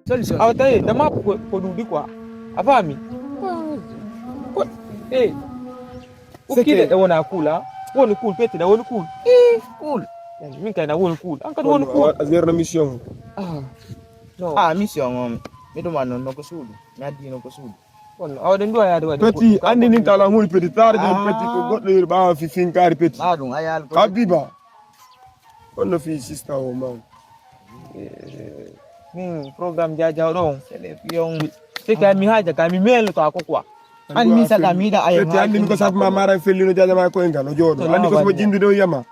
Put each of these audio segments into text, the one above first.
solution awataye dama ko dudi quoi afami ko ukide da wona kula woni cool pete da woni cool cool yani min kay na woni cool an kadi woni cool azerna mission no mission mi do man no ko suudu mi addi no ko suudu on awde ndo yaade wadi petit andi ni tala hul petit tarde petit ko goddo yir ba fi finkari petit adun ayal ko habiba on fi sister o man min programme jaja don c'est que mi haja ka mi mel to akokwa an mi saka mi da ayo petit andi mi ko sab ma mara fellino jaja ma ko engalo jodo andi ko so jindu do yama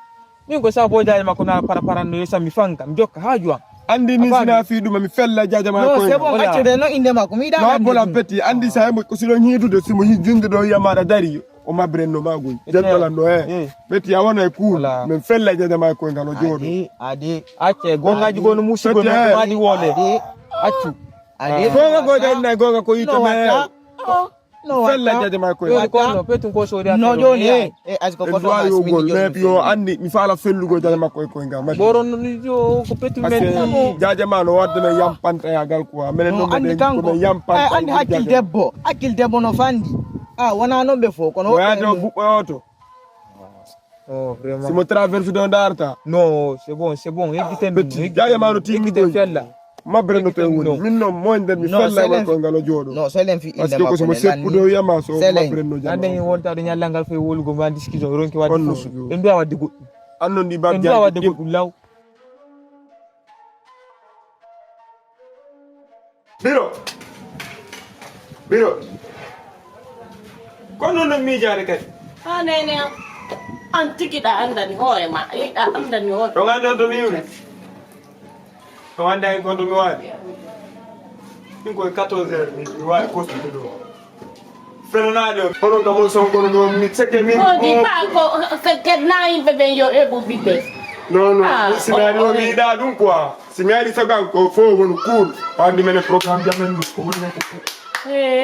min ko sa bo jaja ma ko na paraparando yesa mi fanka mi jokka hajuwa andi ni sina fi duma mi fella jaja ma ko no c'est bon acce no inde ma ko mi da ma bola petit andi sa ko silo nyidude simo jindu do yama da dari o mabrenno magol jaddola no beti ya wona cool men fella jaja ma ko ngalo jodo ade acce gongaji gonu musigo no madi wole accu ade gonga go den na gonga ko yito me no fella jaja ma ko yo ko no petun ko so dia no joni asko ko do yo gol me yo andi mi fala fellugo jaja ma ko ngam boron yo ko petun men jaja ma no wadde me yampanta ya gal ko menen no andi ko me yampanta andi hakil debbo no fandi wana non be fo kono wado bubbo auto vraiment si mo traverse do darta no c'est bon eviten jaja ma no tingi fella mabreno te woni min no mo nder mi fella ko ngalo jodo no so len fi inde parce que ko so mo seppu do yama so mabreno jama ande wonta do nyallangal fay wolugo ma discussion ronki wadde fusu en do wadde goddu annon di bab en do wadde goddu law biro kono no mi jare kay nene an tikida andani hoore ma ida andani hoore to ngando to mi yune to wanda en kondo mi wadi min ko 14 heures mi wa ko to do fenanado kono to mo son kono do mi seke mi di pa ko ke nai bebe yo e bu bibbe non scenario mi da dun quoi si mi ari sagan ko fo won cool pandi men programme jamen ko woni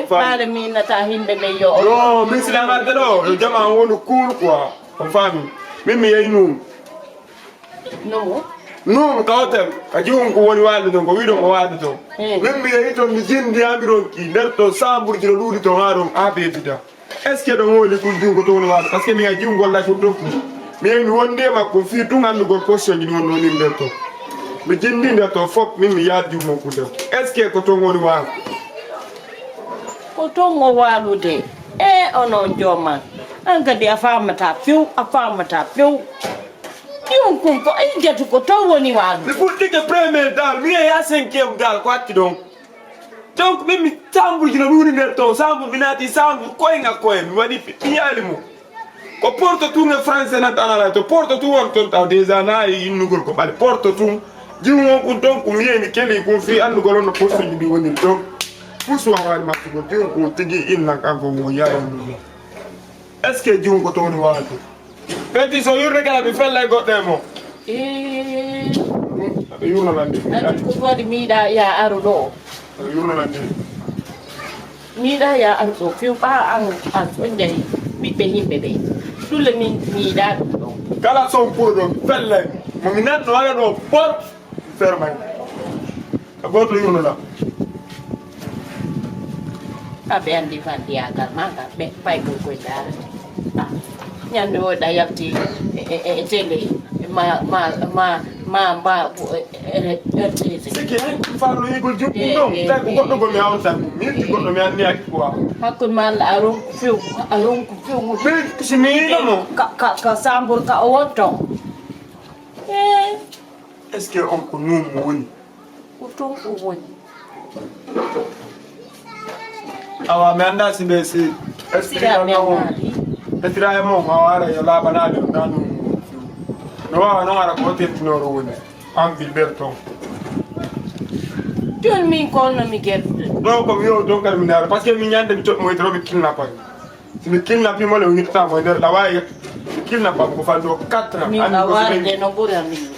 faare min nata himɓe ɓe yo no min silamarde ɗo yo jama wonu cool quoi on faami min mi yeyi num num kawoten a jiwon ko woni walde ton ko wiɗon ko walde ton min mi yeyi toon mi jindiyami ronki nder to sambourji no ɗuuɗi ton ha ɗon ha beedida est ce que ɗon woni ɗum jungo to woni walde par ce que mi a jiwgol la ko ɗon mi yeyi mi wonde makko fi tun andugol position ji ɗi wonno nin nder to mi jindi nder to fof min mi yaad jiwmon ko nder est ce que ko ton woni walde ko tongo walude onon joman an kadi a famata few yon kum ko ay jetu ko to woni walu mi fuɗɗike premier dal mi yeeya 5e dal ko hacci ɗon donc min mi sambourji no ɗuuri nder to sambour mi naati sambour koyenga koye mi waɗi ɓiyali mum ko porte tour e français natanala to porte tour on toon taw déjà naayi innugol ko ɓaɗe porte tour jiwon kum donc mi yeyi mi keli kum fi andugol on no postuji ɗi woniri donc puso wani makko jiwon ko tigi inna kanko mo yarandugo est ce que jiwon ko toon waatu peti so yurde kala mi fella e goɗɗo e mo yurnolande ko waɗi miiɗa ya aru ɗo yurnolande miiɗa ya aru ɗo few ɓa an so jeeyi ɓiɓɓe yimɓe ɓe ɗulle min miiɗa ɗum ɗo kala son pour ɗo fella momi nanno waɗa ɗo pot fermay a goto yurnola ɓe andi fandiyagal maga ɓe pay koy koye darade ñande woɗa yalti e télé ma RTS siki farno yigol juɓɓum ɗon tawi ko goɗɗo gomi hawtan min goɗɗo mi anniyaki quoi hakkude ma Allah aronko few min si mi yiɗomo ka sambour ka o wonto est ce que on ko num mo woni ko ton ko woni awa mi annda si ɓe si esira e mom a wara yo laaɓanaɗe nanum no wawa noon ara ko tettinoro woni an bilɓer toon joni min kolno mi gertude ɗo komi yo toon kadi mi nara par ce que mi ñande mi toɓɓoytoro mi kidnappa somi kidnappimole o yittama e nder ɗa wawi mi kidnappa ko falɗo 4 ans min a warde no ɓuranimi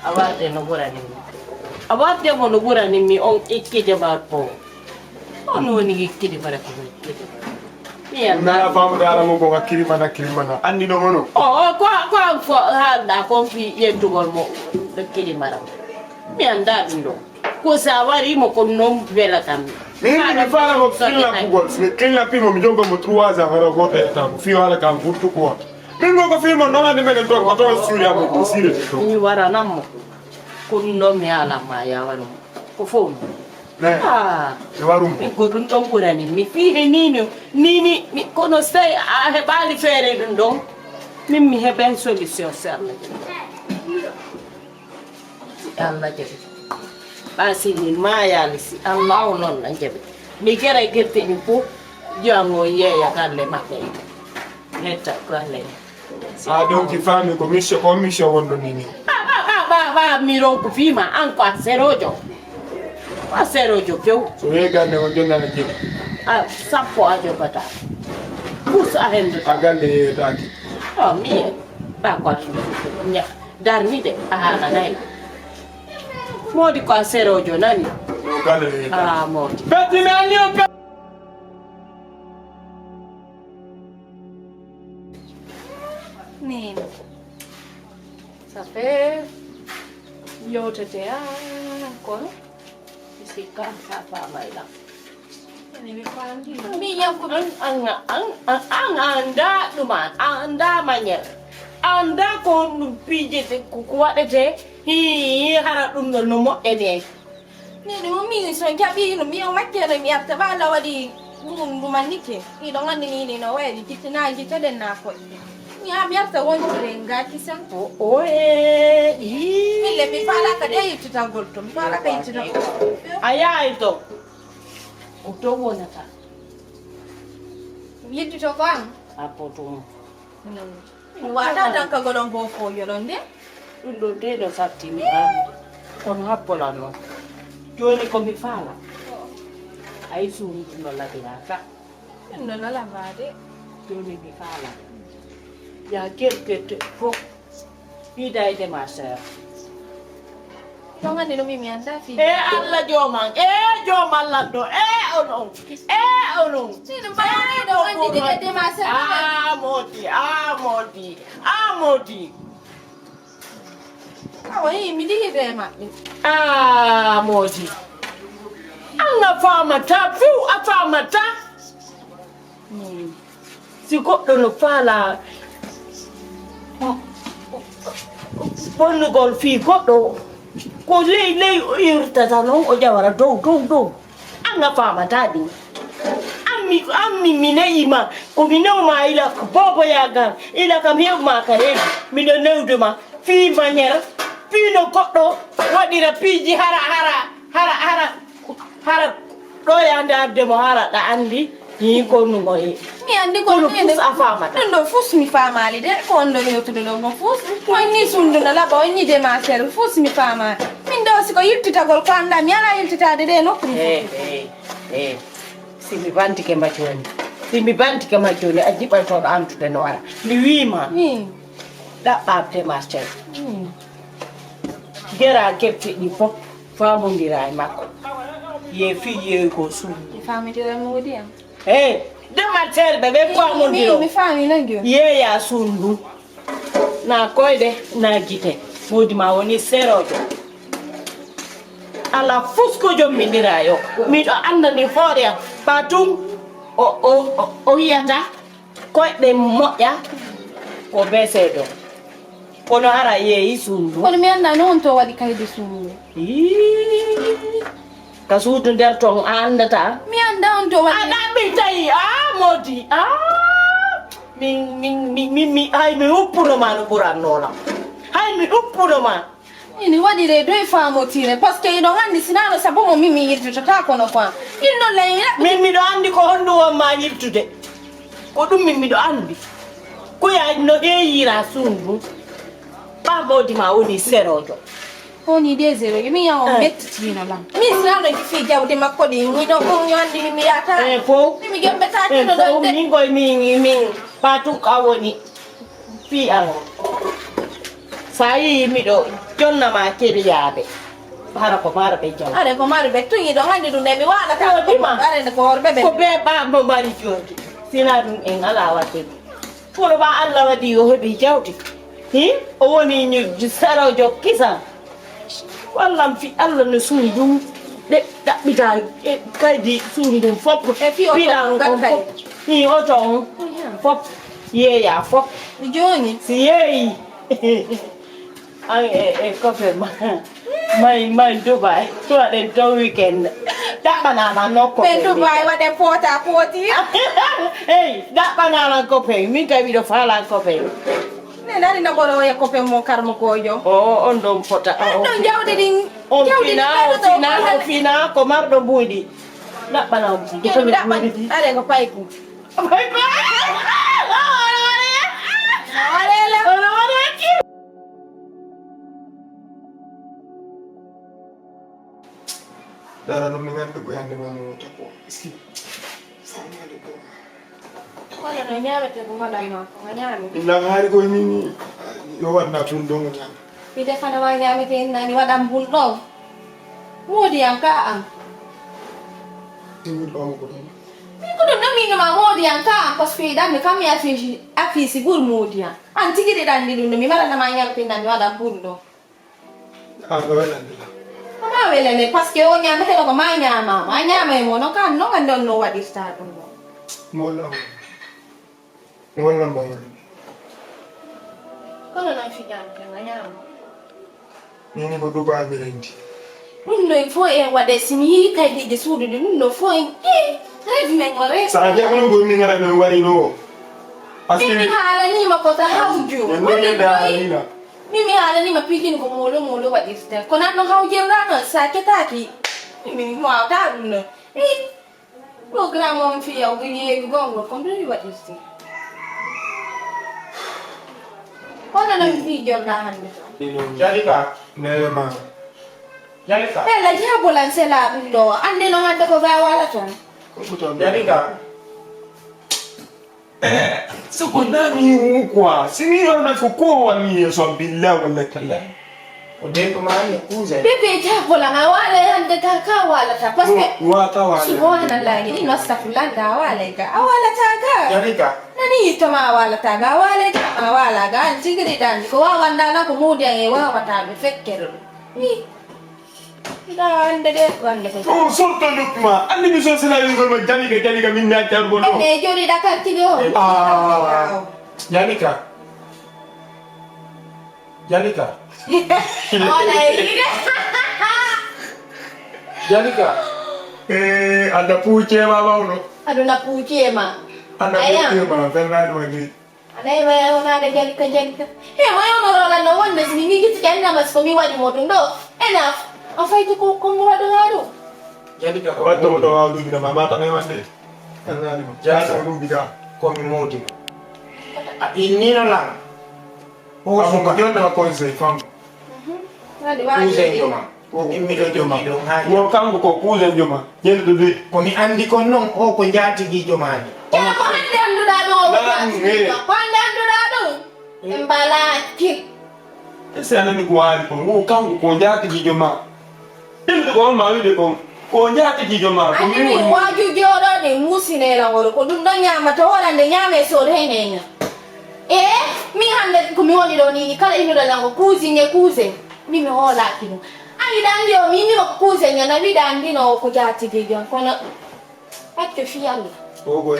a warde no ɓuranimi a wardemo no ɓuranimi on ekkide ma po on woni ekkide mara ko ekkide nana famude alamo ko hakkillimana andi ɗo mono ko haalɗa kon fi yettugol mo ekkide mara mi anda ɗum ɗo Cosa warimo con non vela tammi. Mimi nifala mo kila kugol. Kila pimo mjongo mo 3 ans avara ko te tam. Fi wala kam burtu ko. Min mo ko filmo no ande men to ko to studio mo sire to. Ni wara nammo. Con non mi ala ma ya wano. Ko fon. Ne. E warum. Mi ko dun ton kurani mi fi nini mi kono stay a he bali fere dun don. Min mi hebe solution sa Allah jabi. Basi ni maya lisi Allah non na jabi. Mi kera gerte ni po jango ye ya kalle makke. Netta kalle. Donc fami commission wondo nini. Ba mi ron ku fima an ko serojo. Wa serojo kew. So ye gande won jonna na jib. Sapo ajo bata. Kus ahendo. Agande ye taki. Oh mi ba ko nya dar mi de na dai. Modi ko serojo nani. Yo gande ye. Modi. Beti me anio pe. Nin. Sape yo tete ko Isika apa mai la. ni pandi. Mi yang ko ang anda duman anda manyer. Anda ko pije te ku kuwade hi hara dum no mo ene. Ni mo mi so jabi no mi o makere mi atta bala wadi dum manike. I do ngani ni no wedi kitina kitade na ko. Ni am yarta won renga kisan. Mi le mi fala ka dai tutangolto. Mi fala ka itino. Aya ito. Utomo na ka. Mi tu to kan. Apo to. Wada dan ka golon bo fo yolonde. Undo de do satti mi kon hapola no. Joni ko mi fala. Ai su no la dinaka. No la lavade. Joni mi fala. Ya kerket fo. Ida ide masa. Do ngani no mi mi anda fi. Allah joman. Joman la do. Onon. Onon. Ni do ba do ngani de masa. Amodi. Awai mi di de ma. Modi. Anga famata, fiu afamata. Si goɗɗo no faala bonnugol fii goɗɗo ko ley o irtata noon o ƴawara dow anga famata ɗum ammi mi neyima komi newma ila ko boboyagal ila kam heɓma kareji miɗo newdema fii maniére fii no goɗɗo waɗira piiji hara ɗoyande ardemo hara ɗa andi ni ko nugo e Mi andi ko no fus a famata ndo fus mi famali de ko ndo yotude do no fus ko ni sundu na laba onni de ma ser fus mi fama min do siko yittitagol ko anda mi ala yittitade de no simi bantike majjoni a jiɓaytoɗo antude no wara mi wiima ɗaɓɓabde marché gera kefte ɗi fof famodira e makko ye fi yeeyi ko suudu mi famidira mi wodi am demartere ɓe famodiro mi fami nangi yeeya sundu na koyɗe na gite modi ma woni serojo ala fusko jommidira yo miɗo andani hoore am patum o yiyata koyɗe moƴƴa ko beseɗo kono ara yeeyi sundu kono mi anda non to waɗi kayde sundu ka suudu nder ton a andata mi anda on to waɗi aɗaɓi tawi modi min hay mi uppunoma no ɓurannolam hay mi uppunoma ini waɗire doye famotire par ce que iɗon andi sinano sabo mo min mi yirditota kono quoi inno ley min miɗo andi ko honɗum wonma yirtude ko ɗum min miɗo andi koya no heeyira sundu ɓa modi ma woni serojo woni désiré mi yaw bettitino lam min sinano ki fi jawdi makko ɗi miɗo kon yandi mi yata fof mi gemɓetatino fof min koye min patum ka woni fi an sa yi miɗo jonnama keɗoyaɓe hara ko mara ɓe jaw are ko mari ɓe tuñi ɗon andi ɗum nde mi waɗata arende ko worɓe ɓe ko ɓe ɓambo mari jodi sina ɗum en ala wadde kono ɓa Allah waɗi o heeɓi jawdi o woni serojo kisan wallam fi Allah no suumi ɗum de ɗaɓɓita kaydi suudu ɗum fof piɗan kon fof ni oto on fof yeeya fof joni si yeeyi an e cofe may Dubai to waɗen ton weekend ɗaɓɓanama nokko ɓe Dubai waɗe pota poti hey ɗaɓɓanama cofe min kay miɗo falan cofe ne nani na ɓoro e cofe mo karmo kojo o on ɗon fota ɗon jawɗe ɗin on fina ko marɗo mbuuɗi ɗaɓɓanam ɗaɗe ko payku dara ɗum mi nganndu ko hannde mamo tako iski kono no ñamete ko waɗanno ko ñami nanga haali koye min yo waɗna tun dongo ñaami mi defanama ñamete nani waɗan bulɗon moodiyam ka am tiwil ɓamo ko ɗon min ko ɗum ɗominoma moodiyam ka am par ce que ɗanmi kam mi affiisi ɓuur moodiyam an tigiri ɗanndi ɗum ɗo mi waɗanama ñalpinɗan mi waɗan bulɗo an ɗo weɗandila ama welene par ce que o ñameteno ko ma ñamama a ñama e mo no kan no gandi on no waɗirta ɗum ɗo mollam mollam mo hen kono noon fiñamten a ñama mini ko duba mi rendi ɗum ɗo il faut en waɗe simi yi kaydiɗe suudude ɗum ɗo faut en rêve men o rêve sa je kono gonni ngara men warino o parce que mimi haalanima kota hawju en ɗo yedde haalina mimi haalanima pikini ko moɗo waɗirta kono anno hawjirɗa noon sa ketaki mi wawata ɗum ɗon programme on fiya o yeewi gongol comme ɗum mi waɗirti kono no mi fiijorɗa hannde jalika nema jalika ela jabolan sela ɗum ɗo ande no hande ko ga wala ton jalika soko nani mu quoi sini yorna ko ko wani so billahi wallahi tallahi o de ko mani kuze bebe jabolan a wala hande ka wala ta parce que wata wala subhanallahi ino astaghfirullah da wala ga a wala ta ga jalika nani to ma wala ta ga wala ga ma wala ga an tigiri dan ko wawanda na ko modi an e wawata be fekkere ni da ande de wande ko o sorto lukma andi mi so sala yingol ma jalika min na tar bono e joni da kartigi o jalika wala e jalika anda puche ma bawno aduna puuci ma anda puche ma fernando wani anai ma ona da jalika he ma ono rola no wonde mi giti janna mas ko mi wadi moto ndo enough a fayti ko mo wado ngado jalika wato do awdu bi mama ta ngai wande fernando jalika dum biga ko mi modi inino lang o so ko jonda ko se fam ngadi wadi immiɗo jomi ɗon ha wo kanko ko kuusen joma yelde de komi andi kon noon o ko jaatigi jomani ko hande anduɗa ɗum ko hande anduɗa ɗum en mbala kir ese anani ko waali kon wo kanko ko jaatigi joma yelde ko on ma wiide kon ko jaatigi joma ko anini waju joɗoɗe musinelagol ko ɗum ɗon ñamata wolande ñame sood heneña min hande komi woni ɗo nini kala innuɗalango cousin e cousin min mi hoolaki ɗum ayiɗa andi o mi innima ko cousin ñana wiɗa andino ko jaatigi jon kono acce fiyalla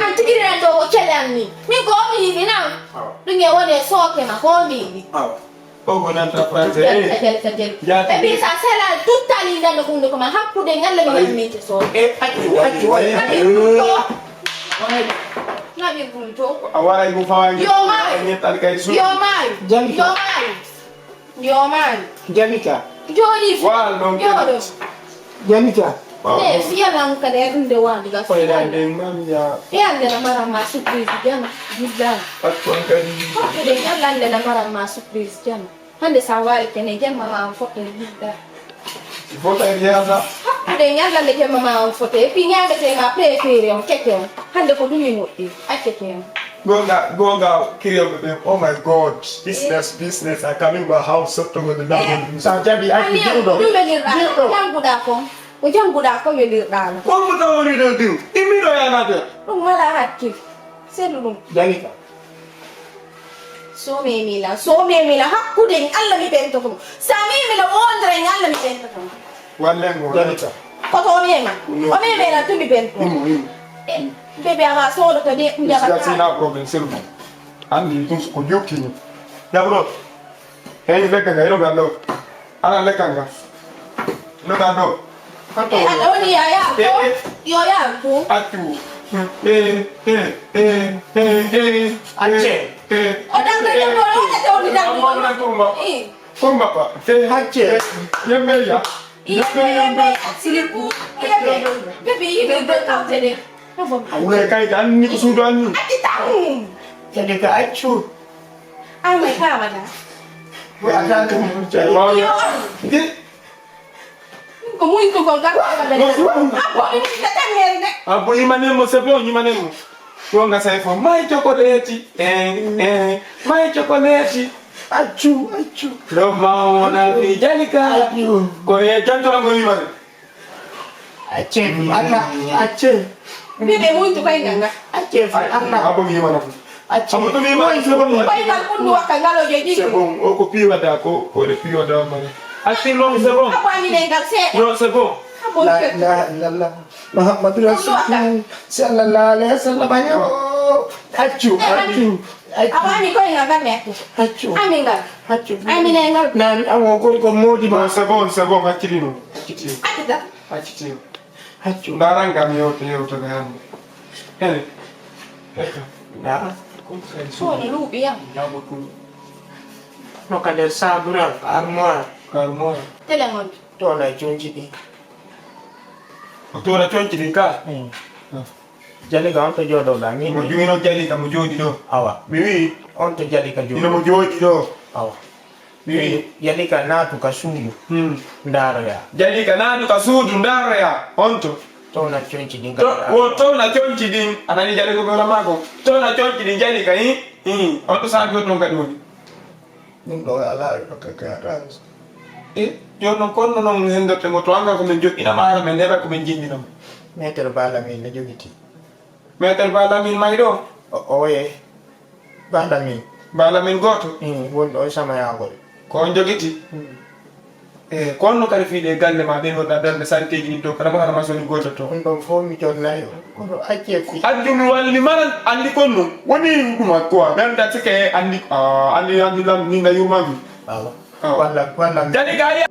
an tigirinan ɗo ko cele an ni min ko omi yiɗi nan ɗum e woni e sookema ko omi yiɗi ogo nanta français ɓe mbi sa sela tuttali ndande kunde koma hakkude ngalla mi hamminte so naɓi gulto a waray ko fawaji yo maayi jalika jooɗi wal ɗon jooɗo jalika e fiyalan kadi ɗum de wandiga koydande mamya yande na maranma surprise jana jiddana patton kadi hokkude ñallande na maranma surprise jana hande sa waali kene jemma ma on fotte jidda il faut tawi yeyata hakkude ñallande jemma ma on fotte et puis ñametema préféré on keke on hande ko ɗumi moƴƴi accete on gonga kirewɓe ɓe oh my god business a coming my house sottogoɗe ɗaɗo sa jaɓi acci jiwɗo ɗum welirɗa janguɗa kon ko janguɗa ko welirɗano konmo tawoni ɗo diw immiɗo yanade ɗum wala hakkil seeɗu ɗum jalika so memila hakkude Allah mi ɓento ko sa mimila wondere Allah mi ɓento ko wallengo jalika koto miema o miema la tumi ben bebe ama solo to de That's enough problem, Silver. And you ko yuki. Ya bro. Hey, leka ga iro galo. Ana leka ga. No galo. Kato. ala ni ya yo ya ko Atu. Aceh. odang de mo wala to di dang Kumba pa. Aceh. Yembe ya. Yembe silipu bebe ibe be ka tede Ule kai kan ni kusudan. tang Jadi ke acu. ame ka mata Ada tu. ko muito ko ga apa ini kita tangel de Apo imanemo sebo imanemo. Kuonga saifo my chocolate. My chocolate. Acu, acu. Lo mau na Jalika. Ko ye janto la ngoi mane. Aceh. Anak Aceh. bebe muito ko nganga Aceh. Anak. Apo mi mana. Aceh. Apo to mi mana sebo. pai na kundu akangalo jeji Sebo o ko piwa da ko le piwa da mane. Asi lo sebo. apa ni nengal se No sebo. apa La ilaha illallah. Muhammadur Rasulullah sallallahu alaihi wasallam. Acu, acu. apa ni ko nganga me Acu. amingal Acu. ami nengal Nan awon ko modi No ba. sebo ngakilino. Kitio. atita Achitio. Acu. Ndaranga kami yote ga hamu. Hele. Eka. Nah, so ni lubi ya Jabo tu. no kader sabra armoire. Karmo. telengon To na junji ni. Otora chonchi dinka. Jadi ka on to jodo la ni. Mo juino jali ka mo jodi do. Awa. Bibi. On to jadi ka Ino jodo. mo jodi do. Awa. Jadi ka na tu ka sungu. Ndara ya. Jali ka nanu ka sudu ndara ya. Onto. To na junji ni To ka. woto na chonchi din. Anani jali ko gola mako. To na chonji din jali ka yi. Onto sa ko non ka do. Ning do ala ka ka. Yo non konno non hendo te mo to anga ko men jodi ina mara men neba ko men jindi nam. Meter bala mi na jogiti. Meter bala min mai do. Oye. Bala mi. Bala min goto. Wondo sama ya ngol. Ko jogiti. Konno kare fiide galle ma be wona darde santé ni to kala ma so ni goto to. On do fo mi jot la yo. Ko acce fi. Andum walli manan andi konno woni duma ko dan da tike andi andi lam ni na yuma bi. Awa. Wala. Jadi gaya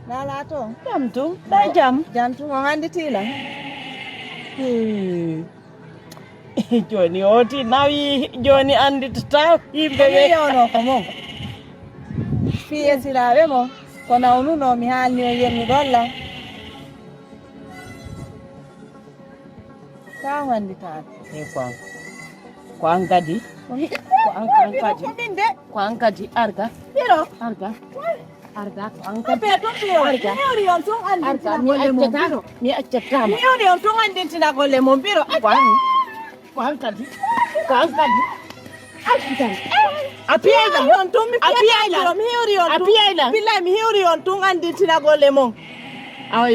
Lala to. jam tu dah jam Jam tu ngan ditila. joni oti nawi joni andi ta yimbe Be be yono ko mo. Fi esirabe mo. Kona unu no mi hani yemi dolla. Ta ngan ditala. kwa ngadi kwa ngadi arga Pero arga kwa ngadi Tapi tu piro. Arga. Mi ori on tong andi arga tina mi gole mo aceta piro. mi aceta Mi ori on tong andi tina gole mo piro. kwa ngadi aceta Apiaila on tong mi Apiaila. Mi ori on tong. Apiaila. Bila mi ori on tong andi tina gole mo. awa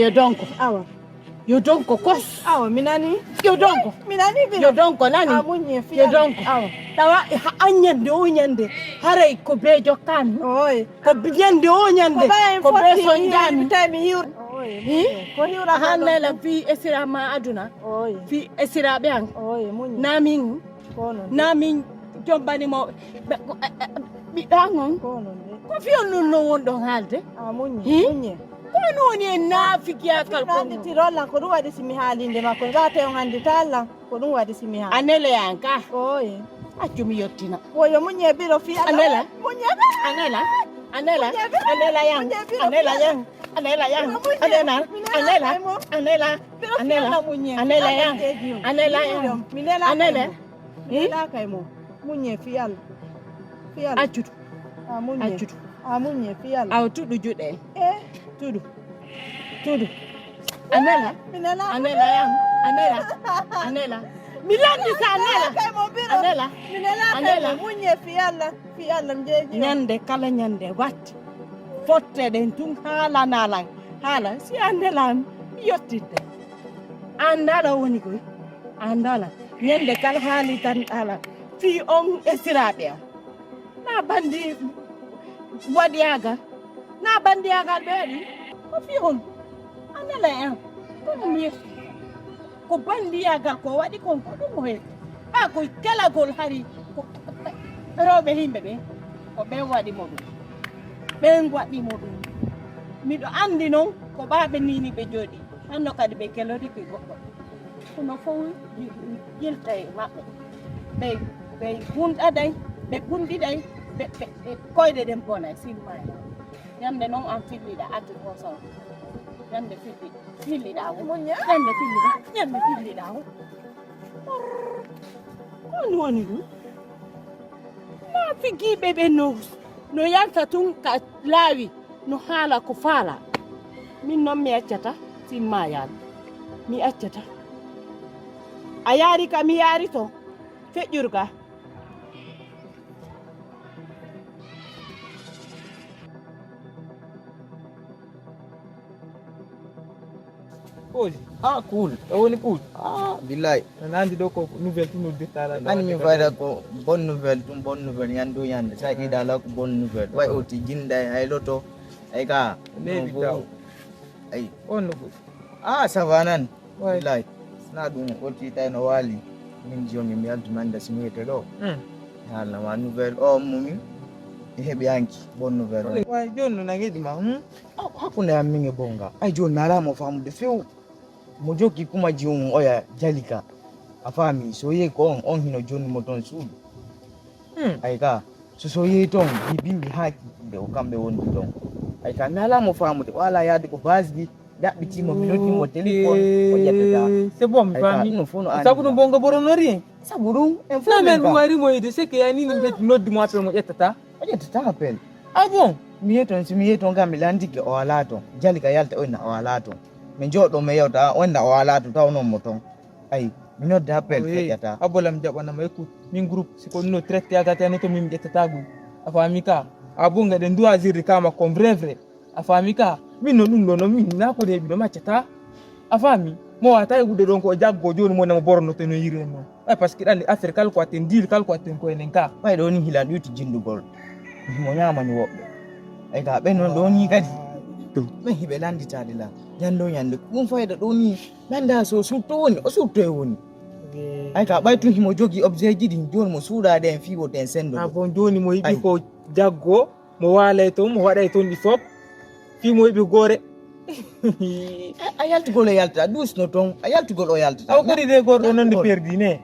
yo donko kos Awa minani. yo donko Minani yo biro. donko nani Amunye fi. yo donko tawa anyande o nyande haray ko bejo kan Oi. ko nyande o nyande ko be sonjani Time hiur. Ko hiura hanela fi esira ma aduna Oi. fi esira be an Oi munye. namin Kono. namin jombani mo bi dangon Kono. ko fi on no wondo halde Amunye. Hi? Munye. ko no ni na fikiya kal ko Andi tirolla ko dum wadi simi halinde makko ngate on andi talla ko dum wadi simi ha. anele yanka Oi. acumi yottina Woyo munye biro fi Anela? Munye. anela yang anela yang anela yang anela munye. anela yang anela yang Minela. anele Minela kay mo. Munye fi yalla. Fi yalla. ajudu Amunye. ajudu Amunye fi yalla. aw tudu jude Eh. tudu anela Minela. anela yang anela milandi sa anela Kay mo biro. anela Minela kay Anela. mo munye fi yalla mjeji. nyande kala nyande watti fotte den tun hala nalan haala si andalam yottide andala woni koy andala ñande kala haali tan ala fi on esiraɓe na bandi waɗiyagal na bandiyagal ɓeeɗi ko fi on andala en ko ɗum yetti ko bandiyagal ko waɗi kon ko ɗum heetti ko kelagol hari ko rewɓe yimɓe ɓe ko ɓen waɗimo ɗum ɓen waɗimo ɗum miɗo andi noon ko ɓaaɓe nini ɓe jooɗi hanno kadi ɓe kelori ɓe goɗɗo kono fof yilta e maɓɓe ɓe gunɗaday ɓe gunɗiɗay ɓe koyɗe ɗen bonay silmaya yande noon an filliɗa adde ko son yande filliɗa o yande filliɗa o on woni ɗum ma figiɓe ɓe no yalta tun ka laawi no haala ko faala min noon mi accata simma yaade mi accata a yaari ka mi yaari to feƴƴurga Oji. Cool. Woni cool. Billahi. Nandi do ko nouvelle tu nous détala. Ani mi fayda ko bonne nouvelle yando yande sa ki dala ko bonne nouvelle way o ti jinda ay loto ay ka Lebi taw. ay On no. savanan Way. billahi na dum o ti tay no wali min jongi mi altu manda simete do hala ma nouvelle o mumi hebi anki bonne nouvelle Way jonno na ngedi ma. hakuna ya minge bonga ay jon nala mo famu de few mo joki kuma jiun oya jalika afami so ye ko on hino joni mo ton su ay ka so ye ton bimbi haki de o kambe woni ton ay ka nala mo famu de wala ya de ko basgi dabiti mo minoti mo telephone o jetta C'est bon mi fami. no fono Sabu no bonga boronori. saburu en Na men mo wari mo ide se ke yani ni bet noddi mo apel mo ƴettata. o jetta appel Ah bon. mi yeton gam mi landike o alato jalika yalta onna o alato min jodo me yewta onna o alato taw non mo ton ay mi nodda appel feƴata Abolam jabana ma écoute min groupe si ko no traité agata ne to min ƴettata gu. Afami ka abunga den doit dire kama comme vrai. Afami ka min no dum no min na ko de bi do maccata. Afami mo wata e gudde don ko jaggo joni mo na mo borno to no yire no. Parce que dal affaire kal ko aten deal kal ko aten ko enen ka. way do ni hilan yuti jindugol mo nyamani wobbe ay ga be non do ni kadi to men hibe landitade la jando nyande kum fayda do ni landa so sutto woni o sutto e woni ay ka baytu himo jogi objet jidi joni mo suudade en fiwo ten sendo Ah bon joni mo yibi ko jaggo mo wala to mo wada ton di fop fi mo yibi gore. ayaltu gol yalta dus no ton ayaltu gol o yalta Aw ko de gordo non de perdi ne.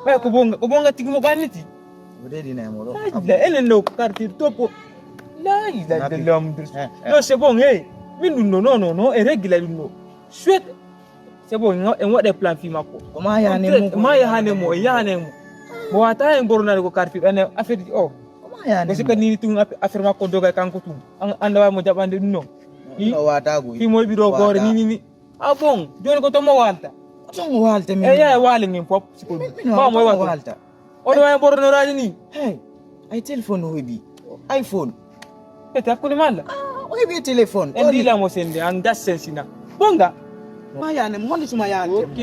Bay ko bonga tigi mo baniti. odedi na mo do La enen no quartier topo. La ila de l'homme. Non c'est bon hey. Min dun no e regular dun no. Sweet. C'est bon en wade plan fi makko. ko ma ya ne mo Ma ya hane mo ya ne mo. Mo wata en borna ko quartier ene affaire ko ma ya ne parce que ni tun affaire makko doga kanko tun. Anda wa mo jabande dun no. no wata go Fi mo bi do gore ni. Ah bon, joni ko to mo walta. ton walta min Ya wali ngin pop siko. Ba mo walta. walta O do wa borno radi ni. hey ay telephone hobi iphone Ete akule mala. o hebi telephone En dila mo sende an dassensina. Bonga. ma ya ne mo hondi suma ya ne OK.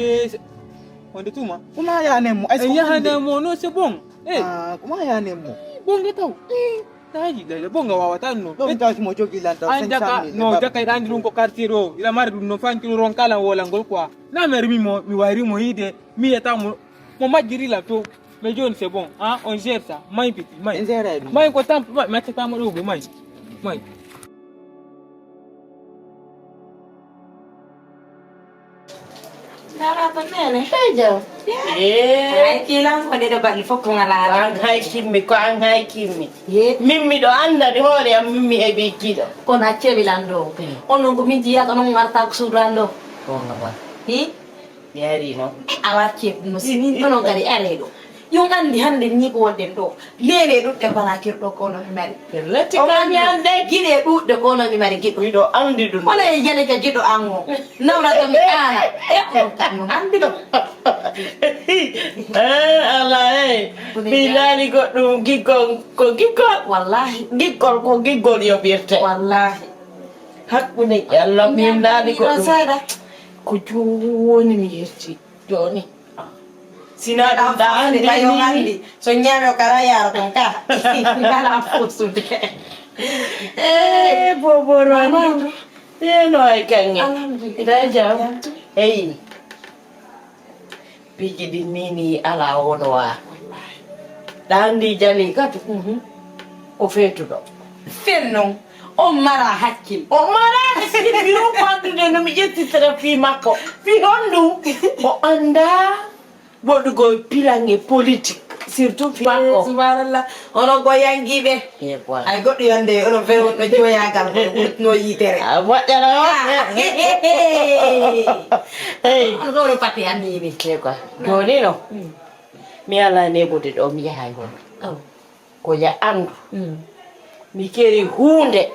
On de tuma. kuma ya ne mo ay En ya hande mo no c'est bon. Eh, kuma ya ne mo bonga taw. Taji da bonga wawata no. don ta mo jogi lanta An jaka no jaka ida andun ko quartier do. Ila mari dun no fanki no ron kala wala ngol quoi. Na mer mi wari mo ide mi eta mo majiri la to. Mais John c'est bon. Hein, on gère ça. Mai petit, mai. enzere Mai ko tam, mai ta mo do mai. Mai. Nara pa nene. Ay kilang ko dito ba ifok ko ngala. Ang hay kimi ko ang hay kimi. Mimmi do anda di hore am mimmi e be kido. Ko na chebilando. Ono ko minji ya kono ngarta ko surando. Ko ngapa. Hi Yari no. awa chep no sini ono gari aredo. Yung andi hande ni ko woden do. Lele do te bana kirdo ko no mi mari. Lati kan yande Gide du de ko no mi mari gido. kido andi dun. Wala e jene ka gido ango. Nawra to mi ala. E ko tan andi do. Ala bilani ko dum gigol ko gigol. Wallahi Gigol ko gigol yo birte. wallahi. hakkunde Allah min dali ko ɗum seeɗa ko joni mi yerti joni sina ɗum da andi kayo andi so ñaami o kara yara ton ka ngala fusude boborani no ay kange ida jam hey piji di nini ala wono wa dandi jali kat o fetuɗo fennon on mara hakkil o mara hakkil biro pandude no mi ƴettitara fi makko fi honɗum o anda woɗugo pilange politique surtout fi makko subhanallah ono goyangiɓe ay goɗɗo yonde ono fewi wonɗo joyagal no yitere moƴƴata on ɗo pati andiɓe quoi joni no mi ala neɓude ɗo mi yahay hon ko ya andu mi keri hunde